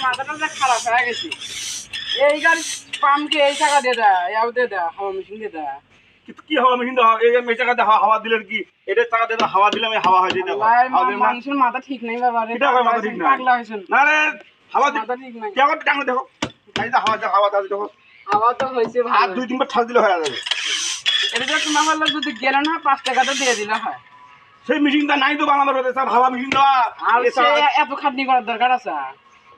মাথাটা খারাপ হয়ে গেছে। এই গাড়ি পাম্পকে এই টাকা দিয়ে দেয়, ইয়াও দিয়ে দেয়, হাওয়া মেশিন দিয়ে দেয়। কি হাওয়া মেশিন দাও এই মেচাকাতে হাওয়া দিলেন কি এটা টাকা দিয়ে হাওয়া দিলাম এই হাওয়া হয়ে যায় মানুষের মাথা ঠিক নেই বাবা রে, এটা মাথা ঠিক নাই পাগলা হয়েছেন না রে হাওয়া মাথা ঠিক নাই। কেমন টাকা দেখো তাই তো হাওয়া দাও দেখো হাওয়া তো হয়েছে আর ভালো। 2-3 বার ঠাল দিলে হয়ে যাবে। এটা যে তোমার হলো যদি গেলে না 5 টাকা তো দিয়ে দিলে হয়। সেই মেশিনটা নাই তো বাংলাদেশে সব হাওয়া মেশিন দেওয়া আর সে এত খাটনি করার দরকার আছে?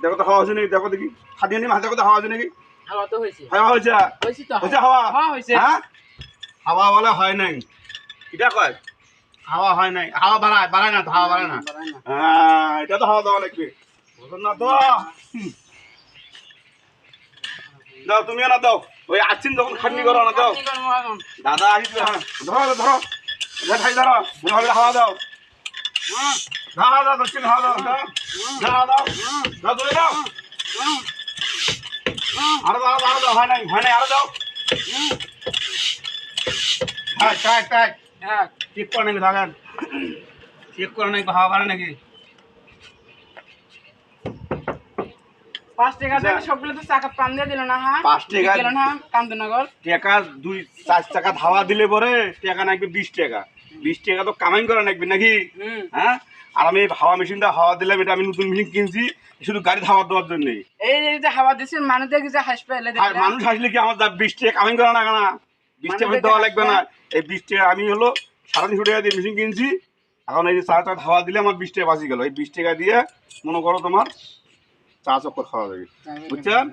দেখো তো হাওয়া হচ্ছে নাকি দেখো দেখি খাদিয়ে নি মাথা কথা হাওয়া হচ্ছে নাকি হাওয়া তো হয়েছে, হাওয়া হয়েছে হয়েছে তো হয়েছে হাওয়া হয়েছে। হ্যাঁ হাওয়া বলে হয় নাই এটা কয় হাওয়া হয় নাই হাওয়া বাড়ায় না তো হাওয়া বাড়ায় না হ্যাঁ এটা তো হাওয়া দেওয়া লাগবে বুঝুন না তো দাও তুমি না দাও ওই আসছেন যখন খাটনি করো না দাও দাদা আসিস হ্যাঁ ধরো ধরো ভাই ধরো হাওয়া দাও হাওয়া দাও দক্ষিণ হাওয়া দাও হাওয়া দাও দাও ধরে দাও আরো দাও হয় নাই আরো দাও হ্যাঁ টাইট হ্যাঁ চেক করে নাকি থাকেন চেক করে নাকি হাওয়া বাড়ে নাকি 5 টাকা দিয়ে সবগুলো তো চাকা পান দিয়ে দিল না? হ্যাঁ 5 টাকা দিল না কান্দনগর টাকা 2-4 টাকা হাওয়া দিলে পরে টাকা নাকি 20 টাকা 20 টাকা তো কামাই করা নাকি নাকি হ্যাঁ আর আমি হাওয়া মেশিনটা হাওয়া দিলাম এটা আমি নতুন মেশিন কিনছি শুধু গাড়ি হাওয়া দেওয়ার জন্য এই যে হাওয়া দিচ্ছেন মানুষ দেখি যে হাসপাতালে আর মানুষ আসলে কি আমার 20 টাকা কামাই করা না কেনা 20 টাকা দেওয়া লাগবে না এই 20 টাকা আমি হলো 350 টাকা দিয়ে মেশিন কিনছি এখন এই যে 4 টাকা হাওয়া দিলে আমার 20 টাকা বাঁচি গেল এই 20 টাকা দিয়ে মনে করো তোমার 4 চক্কর খাওয়া যাবে বুঝছেন